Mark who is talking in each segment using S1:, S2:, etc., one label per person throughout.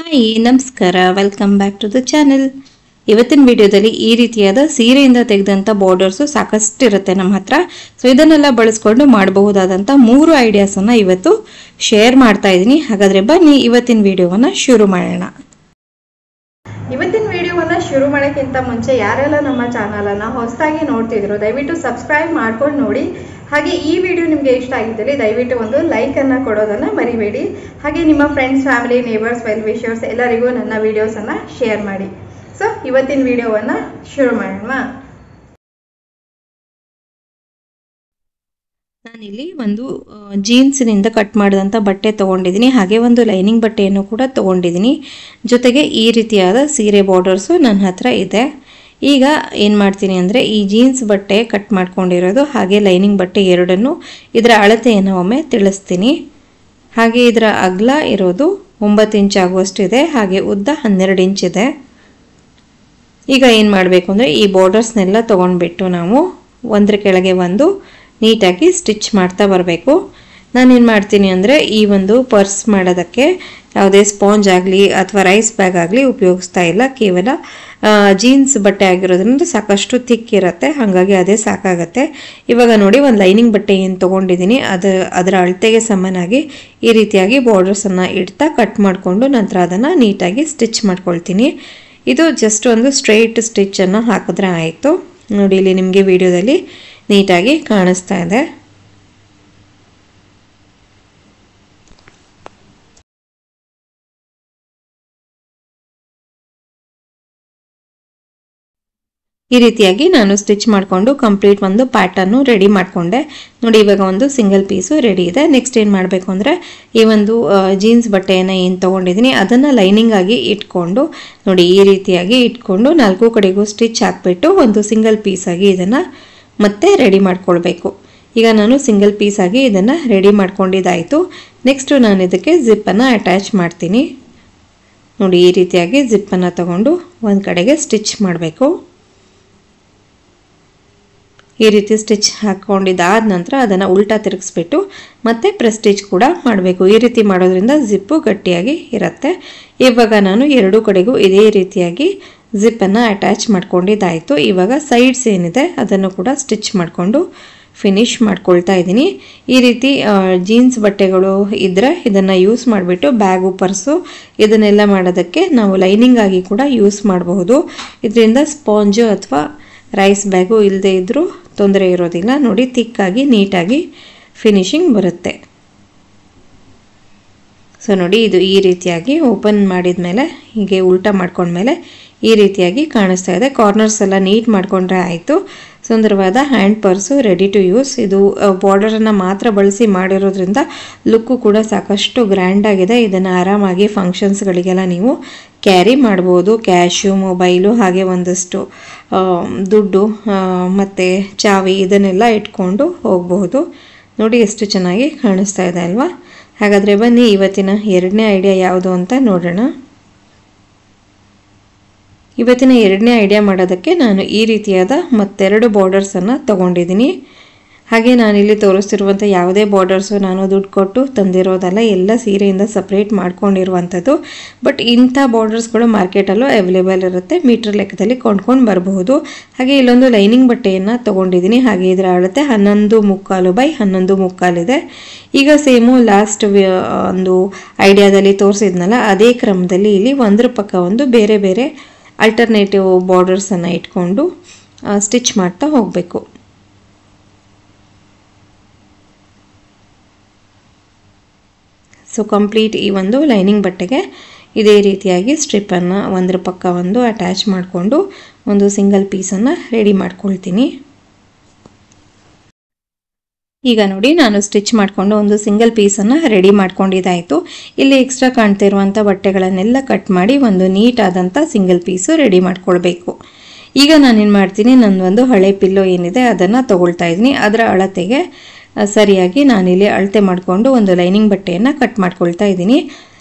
S1: Hi ನಮಸ್ಕಾರ, welcome back to the channel. ಇವತ್ತಿನ ವಿಡಿಯೋದಲ್ಲಿ ಈ ರೀತಿಯಾದ ಸೀರೆಯಿಂದ ತೆಗೆದಂಥ ಬಾರ್ಡರ್ಸು ಸಾಕಷ್ಟು ಇರುತ್ತೆ ನಮ್ಮ ಹತ್ರ. ಸೊ ಇದನ್ನೆಲ್ಲ ಬಳಸ್ಕೊಂಡು ಮಾಡಬಹುದಾದಂಥ 3 ಐಡಿಯಾಸನ್ನು ಇವತ್ತು ಶೇರ್ ಮಾಡ್ತಾ ಇದ್ದೀನಿ. ಹಾಗಾದರೆ ಬನ್ನಿ ಇವತ್ತಿನ ವಿಡಿಯೋವನ್ನು ಶುರು ಮಾಡೋಣ.
S2: ಇವತ್ತಿನ ವಿಡಿಯೋವನ್ನು ಶುರು ಮಾಡೋಕ್ಕಿಂತ ಮುಂಚೆ ಯಾರೆಲ್ಲ ನಮ್ಮ ಚಾನಲನ್ನು ಹೊಸದಾಗಿ ನೋಡ್ತಿದ್ರು ದಯವಿಟ್ಟು ಸಬ್ಸ್ಕ್ರೈಬ್ ಮಾಡ್ಕೊಂಡು ನೋಡಿ. ಹಾಗೆ ಈ ವಿಡಿಯೋ ನಿಮಗೆ ಇಷ್ಟ ಆಗಿದ್ದಲ್ಲಿ ದಯವಿಟ್ಟು ಒಂದು ಲೈಕನ್ನು ಕೊಡೋದನ್ನು ಮರಿಬೇಡಿ. ಹಾಗೆ ನಿಮ್ಮ friends, family, neighbours, well wishers ಎಲ್ಲರಿಗೂ ನನ್ನ ವಿಡಿಯೋಸನ್ನು ಶೇರ್ ಮಾಡಿ. ಸೊ ಇವತ್ತಿನ ವಿಡಿಯೋವನ್ನು ಶುರು ಮಾಡೋಣ.
S1: ನಾನಿಲ್ಲಿ ಒಂದು ಜೀನ್ಸ್ನಿಂದ ಕಟ್ ಮಾಡಿದಂಥ ಬಟ್ಟೆ ತೊಗೊಂಡಿದ್ದೀನಿ. ಹಾಗೆ ಒಂದು ಲೈನಿಂಗ್ ಬಟ್ಟೆಯನ್ನು ಕೂಡ ತೊಗೊಂಡಿದ್ದೀನಿ. ಜೊತೆಗೆ ಈ ರೀತಿಯಾದ ಸೀರೆ ಬಾರ್ಡರ್ಸು ನನ್ನ ಹತ್ರ ಇದೆ. ಈಗ ಏನು ಮಾಡ್ತೀನಿ ಅಂದರೆ ಈ ಜೀನ್ಸ್ ಬಟ್ಟೆ ಕಟ್ ಮಾಡ್ಕೊಂಡಿರೋದು ಹಾಗೆ ಲೈನಿಂಗ್ ಬಟ್ಟೆ ಎರಡನ್ನು ಇದರ ಅಳತೆಯನ್ನು ಒಮ್ಮೆ ತಿಳಿಸ್ತೀನಿ. ಹಾಗೆ ಇದರ ಅಗಲ ಇರೋದು 9 ಇಂಚ್ ಆಗುವಷ್ಟಿದೆ. ಹಾಗೆ ಉದ್ದ 12 ಇಂಚ್ ಇದೆ. ಈಗ ಏನು ಮಾಡಬೇಕು ಅಂದರೆ ಈ ಬಾರ್ಡರ್ಸ್ನೆಲ್ಲ ತೊಗೊಂಡ್ಬಿಟ್ಟು ನಾವು ಒಂದರ ಕೆಳಗೆ ಒಂದು ನೀಟಾಗಿ ಸ್ಟಿಚ್ ಮಾಡ್ತಾ ಬರಬೇಕು. ನಾನೇನು ಮಾಡ್ತೀನಿ ಅಂದರೆ ಈ ಒಂದು ಪರ್ಸ್ ಮಾಡೋದಕ್ಕೆ ಯಾವುದೇ ಸ್ಪಾಂಜ್ ಆಗಲಿ ಅಥವಾ ರೈಸ್ ಬ್ಯಾಗ್ ಆಗಲಿ ಉಪಯೋಗಿಸ್ತಾ ಇಲ್ಲ. ಕೇವಲ ಜೀನ್ಸ್ ಬಟ್ಟೆ ಆಗಿರೋದ್ರಿಂದ ಸಾಕಷ್ಟು ಥಿಕ್ ಇರುತ್ತೆ, ಹಾಗಾಗಿ ಅದೇ ಸಾಕಾಗತ್ತೆ. ಇವಾಗ ನೋಡಿ ಒಂದು ಲೈನಿಂಗ್ ಬಟ್ಟೆ ಏನು ತೊಗೊಂಡಿದ್ದೀನಿ ಅದರ ಅಳತೆಗೆ ಸಮನಾಗಿ ಈ ರೀತಿಯಾಗಿ ಬಾರ್ಡರ್ಸನ್ನು ಇಡ್ತಾ ಕಟ್ ಮಾಡಿಕೊಂಡು ನಂತರ ಅದನ್ನು ನೀಟಾಗಿ ಸ್ಟಿಚ್ ಮಾಡ್ಕೊಳ್ತೀನಿ. ಇದು ಜಸ್ಟ್ ಒಂದು ಸ್ಟ್ರೈಟ್ ಸ್ಟಿಚ್ಚನ್ನು ಹಾಕಿದ್ರೆ ಆಯಿತು. ನೋಡಿ ಇಲ್ಲಿ ನಿಮಗೆ ವಿಡಿಯೋದಲ್ಲಿ ನೀಟಾಗಿ ಕಾಣಿಸ್ತಾ ಇದೆ. ಈ ರೀತಿಯಾಗಿ ನಾನು ಸ್ಟಿಚ್ ಮಾಡಿಕೊಂಡು ಕಂಪ್ಲೀಟ್ ಒಂದು ಪ್ಯಾಟರ್ನು ರೆಡಿ ಮಾಡಿಕೊಂಡೆ. ನೋಡಿ ಇವಾಗ ಒಂದು ಸಿಂಗಲ್ ಪೀಸು ರೆಡಿ ಇದೆ. ನೆಕ್ಸ್ಟ್ ಏನು ಮಾಡಬೇಕು ಅಂದರೆ ಈ ಒಂದು ಜೀನ್ಸ್ ಬಟ್ಟೆಯನ್ನು ಏನು ತೊಗೊಂಡಿದ್ದೀನಿ ಅದನ್ನು ಲೈನಿಂಗ್ ಆಗಿ ಇಟ್ಕೊಂಡು ನೋಡಿ ಈ ರೀತಿಯಾಗಿ ಇಟ್ಕೊಂಡು 4 ಕಡೆಗೂ ಸ್ಟಿಚ್ ಹಾಕ್ಬಿಟ್ಟು ಒಂದು ಸಿಂಗಲ್ ಪೀಸಾಗಿ ಇದನ್ನು ಮತ್ತೆ ರೆಡಿ ಮಾಡ್ಕೊಳ್ಬೇಕು. ಈಗ ನಾನು ಸಿಂಗಲ್ ಪೀಸಾಗಿ ಇದನ್ನು ರೆಡಿ ಮಾಡ್ಕೊಂಡಿದ್ದಾಯಿತು. ನೆಕ್ಸ್ಟು ನಾನು ಇದಕ್ಕೆ ಜಿಪ್ಪನ್ನು ಅಟ್ಯಾಚ್ ಮಾಡ್ತೀನಿ. ನೋಡಿ ಈ ರೀತಿಯಾಗಿ ಜಿಪ್ಪನ್ನು ತಗೊಂಡು ಒಂದು ಕಡೆಗೆ ಸ್ಟಿಚ್ ಮಾಡಬೇಕು. ಈ ರೀತಿ ಸ್ಟಿಚ್ ಹಾಕ್ಕೊಂಡಿದ್ದಾದ ನಂತರ ಅದನ್ನು ಉಲ್ಟಾ ತಿರುಗಿಸ್ಬಿಟ್ಟು ಮತ್ತೆ ಪ್ರೆಸ್ ಸ್ಟಿಚ್ ಕೂಡ ಮಾಡಬೇಕು. ಈ ರೀತಿ ಮಾಡೋದ್ರಿಂದ ಜಿಪ್ಪು ಗಟ್ಟಿಯಾಗಿ ಇರುತ್ತೆ. ಇವಾಗ ನಾನು 2 ಕಡೆಗೂ ಇದೇ ರೀತಿಯಾಗಿ ಜಿಪ್ಪನ್ನು ಅಟ್ಯಾಚ್ ಮಾಡ್ಕೊಂಡಿದ್ದಾಯಿತು. ಇವಾಗ ಸೈಡ್ಸ್ ಏನಿದೆ ಅದನ್ನು ಕೂಡ ಸ್ಟಿಚ್ ಮಾಡಿಕೊಂಡು ಫಿನಿಶ್ ಮಾಡ್ಕೊಳ್ತಾ ಇದ್ದೀನಿ. ಈ ರೀತಿ ಜೀನ್ಸ್ ಬಟ್ಟೆಗಳು ಇದ್ದರೆ ಇದನ್ನು ಯೂಸ್ ಮಾಡಿಬಿಟ್ಟು ಬ್ಯಾಗು, ಪರ್ಸು ಇದನ್ನೆಲ್ಲ ಮಾಡೋದಕ್ಕೆ ನಾವು ಲೈನಿಂಗ್ ಆಗಿ ಕೂಡ ಯೂಸ್ ಮಾಡಬಹುದು. ಇದರಿಂದ ಸ್ಪಾಂಜು ಅಥವಾ ರೈಸ್ ಬ್ಯಾಗು ಇಲ್ಲದೆ ಇದ್ದರೂ ತೊಂದರೆ ಇರೋದಿಲ್ಲ. ನೋಡಿ ತಿಕ್ಕಾಗಿ ನೀಟಾಗಿ ಫಿನಿಶಿಂಗ್ ಬರುತ್ತೆ. ಸೊ ನೋಡಿ ಇದು ಈ ರೀತಿಯಾಗಿ ಓಪನ್ ಮಾಡಿದ ಮೇಲೆ ಹೀಗೆ ಉಲ್ಟಾ ಮಾಡ್ಕೊಂಡ್ಮೇಲೆ ಈ ರೀತಿಯಾಗಿ ಕಾಣಿಸ್ತಾ ಇದೆ. ಕಾರ್ನರ್ಸ್ ಎಲ್ಲ ನೀಟ್ ಮಾಡಿಕೊಂಡ್ರೆ ಆಯಿತು. ಸುಂದರವಾದ hand purse ready to use. ಇದು ಬಾರ್ಡರನ್ನು ಮಾತ್ರ ಬಳಸಿ ಮಾಡಿರೋದ್ರಿಂದ ಲುಕ್ಕು ಕೂಡ ಸಾಕಷ್ಟು ಗ್ರ್ಯಾಂಡ್ ಆಗಿದೆ. ಇದನ್ನು ಆರಾಮಾಗಿ ಫಂಕ್ಷನ್ಸ್ಗಳಿಗೆಲ್ಲ ನೀವು ಕ್ಯಾರಿ ಮಾಡ್ಬೋದು. ಕ್ಯಾಶು, ಮೊಬೈಲು ಹಾಗೆ ಒಂದಷ್ಟು ದುಡ್ಡು ಮತ್ತು ಚಾವಿ ಇದನ್ನೆಲ್ಲ ಇಟ್ಕೊಂಡು ಹೋಗಬಹುದು. ನೋಡಿ ಎಷ್ಟು ಚೆನ್ನಾಗಿ ಕಾಣಿಸ್ತಾ ಇದೆ ಅಲ್ವಾ? ಹಾಗಾದರೆ ಬನ್ನಿ ಇವತ್ತಿನ 2ನೇ ಐಡಿಯಾ ಯಾವುದು ಅಂತ ನೋಡೋಣ. ಇವತ್ತಿನ 2ನೇ ಐಡಿಯಾ ಮಾಡೋದಕ್ಕೆ ನಾನು ಈ ರೀತಿಯಾದ ಮತ್ತೆರಡು ಬಾರ್ಡರ್ಸನ್ನು ತೊಗೊಂಡಿದ್ದೀನಿ. ಹಾಗೆ ನಾನಿಲ್ಲಿ ತೋರಿಸ್ತಿರುವಂಥ ಯಾವುದೇ ಬಾರ್ಡರ್ಸು ನಾನು ದುಡ್ಡು ಕೊಟ್ಟು ತಂದಿರೋದಲ್ಲ, ಎಲ್ಲ ಸೀರೆಯಿಂದ ಸಪ್ರೇಟ್ ಮಾಡ್ಕೊಂಡಿರುವಂಥದ್ದು. ಬಟ್ ಇಂಥ ಬಾರ್ಡರ್ಸ್ಗಳು ಮಾರ್ಕೆಟಲ್ಲೂ ಅವೈಲೇಬಲ್ ಇರುತ್ತೆ, ಮೀಟರ್ ಲೆಕ್ಕದಲ್ಲಿ ಕೊಂಡ್ಕೊಂಡು ಬರಬಹುದು. ಹಾಗೆ ಇಲ್ಲೊಂದು ಲೈನಿಂಗ್ ಬಟ್ಟೆಯನ್ನು ತೊಗೊಂಡಿದ್ದೀನಿ. ಹಾಗೆ ಇದರ ಅಳತೆ 11.75 by 11.75 ಇದೆ. ಈಗ ಸೇಮು ಲಾಸ್ಟ್ ಒಂದು ಐಡಿಯಾದಲ್ಲಿ ತೋರಿಸಿದ್ನಲ್ಲ ಅದೇ ಕ್ರಮದಲ್ಲಿ ಇಲ್ಲಿ ಒಂದರ ಪಕ್ಕ ಒಂದು ಬೇರೆ ಬೇರೆ ಅಲ್ಟರ್ನೇಟಿವ್ ಬಾರ್ಡರ್ಸನ್ನು ಇಟ್ಕೊಂಡು ಸ್ಟಿಚ್ ಮಾಡ್ತಾ ಹೋಗಬೇಕು. ಸೊ ಕಂಪ್ಲೀಟ್ ಈ ಒಂದು ಲೈನಿಂಗ್ ಬಟ್ಟೆಗೆ ಇದೇ ರೀತಿಯಾಗಿ ಸ್ಟ್ರಿಪ್ಪನ್ನು ಒಂದರ ಪಕ್ಕ ಒಂದು ಅಟ್ಯಾಚ್ ಮಾಡಿಕೊಂಡು ಒಂದು ಸಿಂಗಲ್ ಪೀಸನ್ನು ರೆಡಿ ಮಾಡ್ಕೊಳ್ತೀನಿ. ಈಗ ನೋಡಿ ನಾನು ಸ್ಟಿಚ್ ಮಾಡಿಕೊಂಡು ಒಂದು ಸಿಂಗಲ್ ಪೀಸನ್ನು ರೆಡಿ ಮಾಡ್ಕೊಂಡಿದ್ದಾಯಿತು. ಇಲ್ಲಿ ಎಕ್ಸ್ಟ್ರಾ ಕಾಣ್ತಾ ಇರುವಂಥ ಬಟ್ಟೆಗಳನ್ನೆಲ್ಲ ಕಟ್ ಮಾಡಿ ಒಂದು ನೀಟಾದಂಥ ಸಿಂಗಲ್ ಪೀಸು ರೆಡಿ ಮಾಡ್ಕೊಳ್ಬೇಕು. ಈಗ ನಾನೇನು ಮಾಡ್ತೀನಿ, ನನ್ನೊಂದು ಹಳೆ ಪಿಲ್ಲೋ ಏನಿದೆ ಅದನ್ನು ತೊಗೊಳ್ತಾ ಇದ್ದೀನಿ. ಅದರ ಅಳತೆಗೆ ಸರಿಯಾಗಿ ನಾನಿಲ್ಲಿ ಅಳತೆ ಮಾಡಿಕೊಂಡು ಒಂದು ಲೈನಿಂಗ್ ಬಟ್ಟೆಯನ್ನು ಕಟ್ ಮಾಡ್ಕೊಳ್ತಾ ಇದ್ದೀನಿ.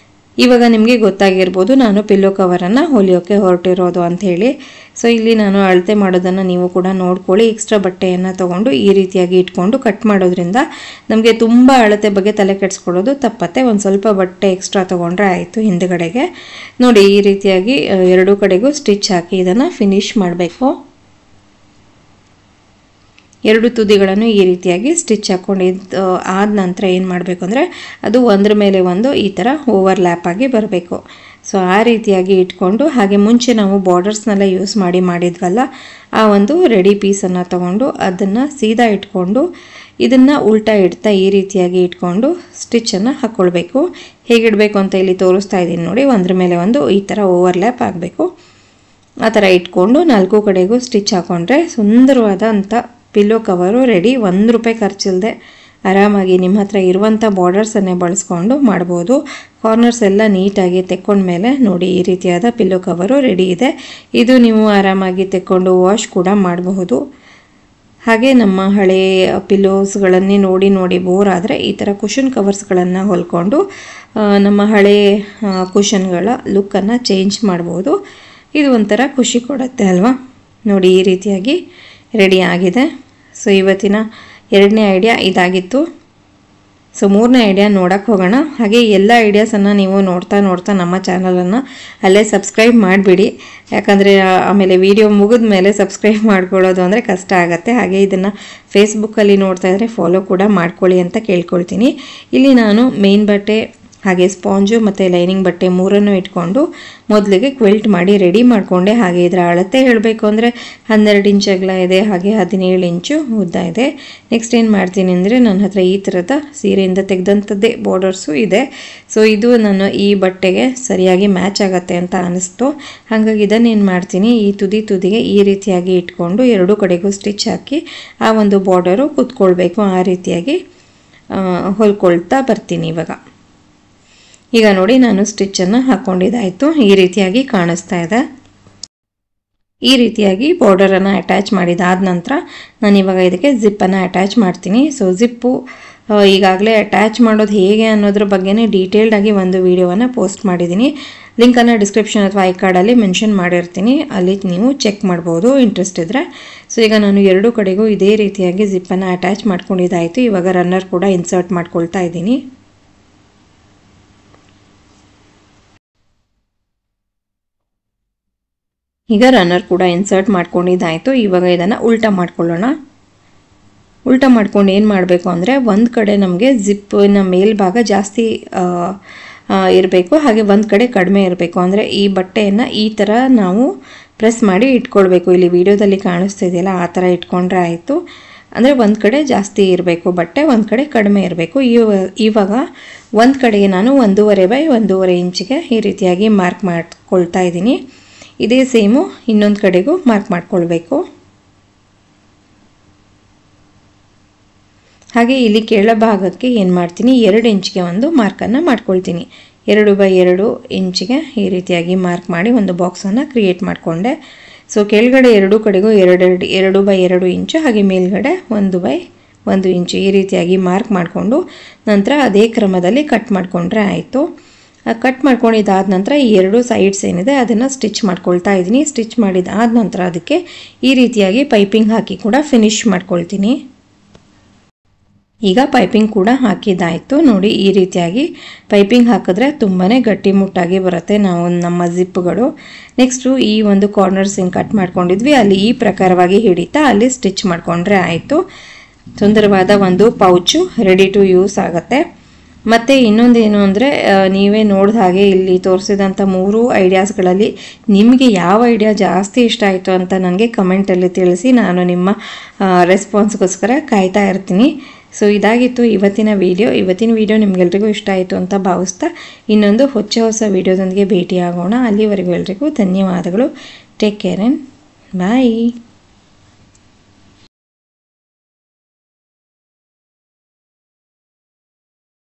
S1: ಇವಾಗ ನಿಮಗೆ ಗೊತ್ತಾಗಿರ್ಬೋದು ನಾನು ಪಿಲ್ಲೋ ಕವರನ್ನು ಹೊಲಿಯೋಕ್ಕೆ ಹೊರಟಿರೋದು ಅಂತ ಹೇಳಿ. ಸೊ ಇಲ್ಲಿ ನಾನು ಅಳತೆ ಮಾಡೋದನ್ನು ನೀವು ಕೂಡ ನೋಡ್ಕೊಳ್ಳಿ. ಎಕ್ಸ್ಟ್ರಾ ಬಟ್ಟೆಯನ್ನು ತೊಗೊಂಡು ಈ ರೀತಿಯಾಗಿ ಇಟ್ಕೊಂಡು ಕಟ್ ಮಾಡೋದ್ರಿಂದ ನಮಗೆ ತುಂಬ ಅಳತೆ ಬಗ್ಗೆ ತಲೆ ಕೆಡಿಸ್ಕೊಳ್ಳೋದು ತಪ್ಪತ್ತೆ. ಒಂದು ಸ್ವಲ್ಪ ಬಟ್ಟೆ ಎಕ್ಸ್ಟ್ರಾ ತೊಗೊಂಡ್ರೆ ಆಯಿತು. ಹಿಂದುಗಡೆಗೆ ನೋಡಿ ಈ ರೀತಿಯಾಗಿ ಎರಡೂ ಕಡೆಗೂ ಸ್ಟಿಚ್ ಹಾಕಿ ಇದನ್ನು ಫಿನಿಶ್ ಮಾಡಬೇಕು. ಎರಡು ತುದಿಗಳನ್ನು ಈ ರೀತಿಯಾಗಿ ಸ್ಟಿಚ್ ಹಾಕ್ಕೊಂಡಿದ್ದು ಆದ ನಂತರ ಏನು ಮಾಡಬೇಕು ಅಂದರೆ ಅದು ಒಂದ್ರ ಮೇಲೆ ಒಂದು ಈ ಥರ ಓವರ್ಲ್ಯಾಪ್ ಆಗಿ ಬರಬೇಕು. ಸೊ ಆ ರೀತಿಯಾಗಿ ಇಟ್ಕೊಂಡು ಹಾಗೆ ಮುಂಚೆ ನಾವು ಬಾರ್ಡರ್ಸ್ನೆಲ್ಲ ಯೂಸ್ ಮಾಡಿದ್ವಲ್ಲ ಆ ಒಂದು ರೆಡಿ ಪೀಸನ್ನು ತೊಗೊಂಡು ಅದನ್ನು ಸೀದಾ ಇಟ್ಕೊಂಡು ಇದನ್ನು ಉಲ್ಟಾ ಇಡ್ತಾ ಈ ರೀತಿಯಾಗಿ ಇಟ್ಕೊಂಡು ಸ್ಟಿಚ್ಚನ್ನು ಹಾಕ್ಕೊಳ್ಬೇಕು. ಹೇಗಿಡಬೇಕು ಅಂತ ಇಲ್ಲಿ ತೋರಿಸ್ತಾ ಇದ್ದೀನಿ ನೋಡಿ. ಒಂದ್ರ ಮೇಲೆ ಒಂದು ಈ ಥರ ಓವರ್ಲ್ಯಾಪ್ ಆಗಬೇಕು. ಆ ಥರ ಇಟ್ಕೊಂಡು ನಾಲ್ಕು ಕಡೆಗೂ ಸ್ಟಿಚ್ ಹಾಕ್ಕೊಂಡ್ರೆ ಸುಂದರವಾದಂಥ ಪಿಲ್ಲೋ ಕವರು ರೆಡಿ. ₹1 ಖರ್ಚಿಲ್ಲದೆ ಆರಾಮಾಗಿ ನಿಮ್ಮ ಹತ್ರ ಇರುವಂಥ ಬಾರ್ಡರ್ಸನ್ನೇ ಬಳಸ್ಕೊಂಡು ಮಾಡ್ಬೋದು. ಕಾರ್ನರ್ಸ್ ಎಲ್ಲ ನೀಟಾಗಿ ತೆಕ್ಕೊಂಡ್ಮೇಲೆ ನೋಡಿ ಈ ರೀತಿಯಾದ ಪಿಲ್ಲೋ ಕವರು ರೆಡಿ ಇದೆ. ಇದು ನೀವು ಆರಾಮಾಗಿ ತೆಕ್ಕೊಂಡು ವಾಶ್ ಕೂಡ ಮಾಡಬಹುದು. ಹಾಗೆ ನಮ್ಮ ಹಳೆಯ ಪಿಲ್ಲೋಸ್ಗಳನ್ನೇ ನೋಡಿ ಬೋರ್ ಆದರೆ ಈ ಥರ ಕುಷನ್ ಕವರ್ಸ್ಗಳನ್ನು ಹೊಲ್ಕೊಂಡು ನಮ್ಮ ಹಳೆಯ ಕುಷನ್ಗಳ ಲುಕ್ಕನ್ನು ಚೇಂಜ್ ಮಾಡ್ಬೋದು. ಇದು ಒಂಥರ ಖುಷಿ ಕೊಡುತ್ತೆ ಅಲ್ವಾ. ನೋಡಿ ಈ ರೀತಿಯಾಗಿ ರೆಡಿ ಆಗಿದೆ. ಸೊ ಇವತ್ತಿನ 2ನೇ ಐಡಿಯಾ ಇದಾಗಿತ್ತು. ಸೊ 3ನೇ ಐಡಿಯಾ ನೋಡೋಕ್ಕೆ ಹೋಗೋಣ. ಹಾಗೆ ಎಲ್ಲ ಐಡಿಯಾಸನ್ನು ನೀವು ನೋಡ್ತಾ ನಮ್ಮ ಚಾನಲನ್ನು ಅಲ್ಲೇ ಸಬ್ಸ್ಕ್ರೈಬ್ ಮಾಡಿಬಿಡಿ. ಯಾಕಂದರೆ ಆಮೇಲೆ ವಿಡಿಯೋ ಮುಗಿದ ಮೇಲೆ ಸಬ್ಸ್ಕ್ರೈಬ್ ಮಾಡ್ಕೊಳ್ಳೋದು ಅಂದರೆ ಕಷ್ಟ ಆಗುತ್ತೆ. ಹಾಗೆ ಇದನ್ನು ಫೇಸ್ಬುಕ್ಕಲ್ಲಿ ನೋಡ್ತಾ ಇದ್ದರೆ ಫಾಲೋ ಕೂಡ ಮಾಡ್ಕೊಳ್ಳಿ ಅಂತ ಕೇಳ್ಕೊಳ್ತೀನಿ. ಇಲ್ಲಿ ನಾನು ಮೇನ್ ಬಟ್ಟೆ ಹಾಗೆ ಸ್ಪಾಂಜು ಮತ್ತು ಲೈನಿಂಗ್ ಬಟ್ಟೆ 3 ಇಟ್ಕೊಂಡು ಮೊದಲಿಗೆ ಕ್ವಿಲ್ಟ್ ಮಾಡಿ ರೆಡಿ ಮಾಡಿಕೊಂಡೆ. ಹಾಗೆ ಇದರ ಅಳತೆ ಹೇಳಬೇಕು ಅಂದರೆ 12 ಇಂಚ್ ಅಗಲ ಇದೆ, ಹಾಗೆ 17 ಇಂಚು ಉದ್ದ ಇದೆ. ನೆಕ್ಸ್ಟ್ ಏನು ಮಾಡ್ತೀನಿ ಅಂದರೆ ನನ್ನ ಹತ್ರ ಈ ಥರದ ಸೀರೆಯಿಂದ ತೆಗೆದಂಥದ್ದೇ ಬಾರ್ಡರ್ಸು ಇದೆ. ಸೊ ಇದು ನಾನು ಈ ಬಟ್ಟೆಗೆ ಸರಿಯಾಗಿ ಮ್ಯಾಚ್ ಆಗುತ್ತೆ ಅಂತ ಅನ್ನಿಸ್ತು. ಹಾಗಾಗಿ ಇದನ್ನೇನು ಮಾಡ್ತೀನಿ, ಈ ತುದಿಗೆ ಈ ರೀತಿಯಾಗಿ ಇಟ್ಕೊಂಡು ಎರಡೂ ಕಡೆಗೂ ಸ್ಟಿಚ್ ಹಾಕಿ ಆ ಒಂದು ಬಾರ್ಡರು ಕೂತ್ಕೊಳ್ಬೇಕು. ಆ ರೀತಿಯಾಗಿ ಹೊಲ್ಕೊಳ್ತಾ ಬರ್ತೀನಿ ಈಗ ನೋಡಿ ನಾನು ಸ್ಟಿಚ್ಚನ್ನು ಹಾಕ್ಕೊಂಡಿದ್ದಾಯಿತು. ಈ ರೀತಿಯಾಗಿ ಕಾಣಿಸ್ತಾ ಇದೆ. ಈ ರೀತಿಯಾಗಿ ಬಾರ್ಡರನ್ನು ಅಟ್ಯಾಚ್ ಮಾಡಿದಾದ ನಂತರ ನಾನು ಇವಾಗ ಇದಕ್ಕೆ ಜಿಪ್ಪನ್ನು ಅಟ್ಯಾಚ್ ಮಾಡ್ತೀನಿ. ಸೊ ಜಿಪ್ಪು ಈಗಾಗಲೇ ಅಟ್ಯಾಚ್ ಮಾಡೋದು ಹೇಗೆ ಅನ್ನೋದ್ರ ಬಗ್ಗೆನೇ ಡೀಟೇಲ್ಡಾಗಿ ಒಂದು ವಿಡಿಯೋವನ್ನು ಪೋಸ್ಟ್ ಮಾಡಿದ್ದೀನಿ. ಲಿಂಕನ್ನು ಡಿಸ್ಕ್ರಿಪ್ಷನ್ ಅಥವಾ ಐ ಕಾರ್ಡಲ್ಲಿ ಮೆನ್ಷನ್ ಮಾಡಿರ್ತೀನಿ, ಅಲ್ಲಿ ನೀವು ಚೆಕ್ ಮಾಡ್ಬೋದು ಇಂಟ್ರೆಸ್ಟ್ ಇದ್ದರೆ. ಸೊ ಈಗ ನಾನು ಎರಡೂ ಕಡೆಗೂ ಇದೇ ರೀತಿಯಾಗಿ ಜಿಪ್ಪನ್ನು ಅಟ್ಯಾಚ್ ಮಾಡ್ಕೊಂಡಿದ್ದಾಯಿತು. ಇವಾಗ ರನ್ನರ್ ಕೂಡ ಇನ್ಸರ್ಟ್ ಮಾಡ್ಕೊಳ್ತಾ ಇದ್ದೀನಿ. ಈಗ ರನ್ನರ್ ಕೂಡ ಇನ್ಸರ್ಟ್ ಮಾಡ್ಕೊಂಡಿದ್ದಾಯಿತು. ಇವಾಗ ಇದನ್ನು ಉಲ್ಟಾ ಮಾಡ್ಕೊಳ್ಳೋಣ. ಉಲ್ಟಾ ಮಾಡ್ಕೊಂಡು ಏನು ಮಾಡಬೇಕು ಅಂದರೆ ಒಂದು ಕಡೆ ನಮಗೆ ಜಿಪ್ಪಿನ ಮೇಲ್ಭಾಗ ಜಾಸ್ತಿ ಇರಬೇಕು, ಹಾಗೆ ಒಂದು ಕಡೆ ಕಡಿಮೆ ಇರಬೇಕು. ಅಂದರೆ ಈ ಬಟ್ಟೆಯನ್ನು ಈ ಥರ ನಾವು ಪ್ರೆಸ್ ಮಾಡಿ ಇಟ್ಕೊಳ್ಬೇಕು. ಇಲ್ಲಿ ವಿಡಿಯೋದಲ್ಲಿ ಕಾಣಿಸ್ತಿದೆಯಲ್ಲ ಆ ಥರ ಇಟ್ಕೊಂಡ್ರೆ ಆಯಿತು. ಅಂದರೆ ಒಂದು ಕಡೆ ಜಾಸ್ತಿ ಇರಬೇಕು ಬಟ್ಟೆ, ಒಂದು ಕಡೆ ಕಡಿಮೆ ಇರಬೇಕು. ಇವಾಗ ಒಂದು ಕಡೆಗೆ ನಾನು 1.5 by 1.5 ಇಂಚಿಗೆ ಈ ರೀತಿಯಾಗಿ ಮಾರ್ಕ್ ಮಾಡ್ಕೊಳ್ತಾ ಇದ್ದೀನಿ. ಇದೇ ಸೇಮು ಇನ್ನೊಂದು ಕಡೆಗೂ ಮಾರ್ಕ್ ಮಾಡ್ಕೊಳ್ಬೇಕು. ಹಾಗೆ ಇಲ್ಲಿ ಕೆಳಭಾಗಕ್ಕೆ ಏನು ಮಾಡ್ತೀನಿ, 2 ಇಂಚಿಗೆ ಒಂದು ಮಾರ್ಕನ್ನು ಮಾಡ್ಕೊಳ್ತೀನಿ. 2 by 2 ಇಂಚಿಗೆ ಈ ರೀತಿಯಾಗಿ ಮಾರ್ಕ್ ಮಾಡಿ ಒಂದು ಬಾಕ್ಸನ್ನು ಕ್ರಿಯೇಟ್ ಮಾಡಿಕೊಂಡೆ. ಸೊ ಕೆಳಗಡೆ ಎರಡೂ ಕಡೆಗೂ 2 by 2 ಇಂಚು, ಹಾಗೆ ಮೇಲ್ಗಡೆ 1 by 1 ಇಂಚು ಈ ರೀತಿಯಾಗಿ ಮಾರ್ಕ್ ಮಾಡಿಕೊಂಡು ನಂತರ ಅದೇ ಕ್ರಮದಲ್ಲಿ ಕಟ್ ಮಾಡಿಕೊಂಡ್ರೆ ಆಯಿತು. ಕಟ್ ಮಾಡ್ಕೊಂಡಿದ್ದಾದ ನಂತರ ಈ 2 ಸೈಡ್ಸ್ ಏನಿದೆ ಅದನ್ನು ಸ್ಟಿಚ್ ಮಾಡ್ಕೊಳ್ತಾ ಇದ್ದೀನಿ. ಸ್ಟಿಚ್ ಮಾಡಿದಾದ ನಂತರ ಅದಕ್ಕೆ ಈ ರೀತಿಯಾಗಿ ಪೈಪಿಂಗ್ ಹಾಕಿ ಕೂಡ ಫಿನಿಶ್ ಮಾಡ್ಕೊಳ್ತೀನಿ. ಈಗ ಪೈಪಿಂಗ್ ಕೂಡ ಹಾಕಿದ್ದಾಯಿತು. ನೋಡಿ ಈ ರೀತಿಯಾಗಿ ಪೈಪಿಂಗ್ ಹಾಕಿದ್ರೆ ತುಂಬಾ ಗಟ್ಟಿಮುಟ್ಟಾಗಿ ಬರುತ್ತೆ ನಮ್ಮ ಜಿಪ್ಪುಗಳು. ನೆಕ್ಸ್ಟು ಈ ಒಂದು ಕಾರ್ನರ್ಸ್ ಹಿಂಗೆ ಕಟ್ ಮಾಡ್ಕೊಂಡಿದ್ವಿ ಅಲ್ಲಿ ಈ ಪ್ರಕಾರವಾಗಿ ಹಿಡಿತಾ ಅಲ್ಲಿ ಸ್ಟಿಚ್ ಮಾಡಿಕೊಂಡ್ರೆ ಆಯಿತು. ಸುಂದರವಾದ ಒಂದು ಪೌಚು ರೆಡಿ ಟು ಯೂಸ್ ಆಗುತ್ತೆ. ಮತ್ತು ಇನ್ನೊಂದೇನು ಅಂದರೆ ನೀವೇ ನೋಡಿದ ಹಾಗೆ ಇಲ್ಲಿ ತೋರಿಸಿದಂಥ 3 ಐಡಿಯಾಸ್ಗಳಲ್ಲಿ ನಿಮಗೆ ಯಾವ ಐಡಿಯಾ ಜಾಸ್ತಿ ಇಷ್ಟ ಆಯಿತು ಅಂತ ನನಗೆ ಕಮೆಂಟಲ್ಲಿ ತಿಳಿಸಿ. ನಾನು ನಿಮ್ಮ ರೆಸ್ಪಾನ್ಸ್ಗೋಸ್ಕರ ಕಾಯ್ತಾ ಇರ್ತೀನಿ. ಸೊ ಇದಾಗಿತ್ತು ಇವತ್ತಿನ ವಿಡಿಯೋ ನಿಮಗೆಲ್ರಿಗೂ ಇಷ್ಟ ಆಯಿತು ಅಂತ ಭಾವಿಸ್ತಾ ಇನ್ನೊಂದು ಹೊಸ ವಿಡಿಯೋದೊಂದಿಗೆ ಭೇಟಿಯಾಗೋಣ. ಅಲ್ಲಿವರೆಗೂ ಎಲ್ರಿಗೂ ಧನ್ಯವಾದಗಳು. Take care and bye.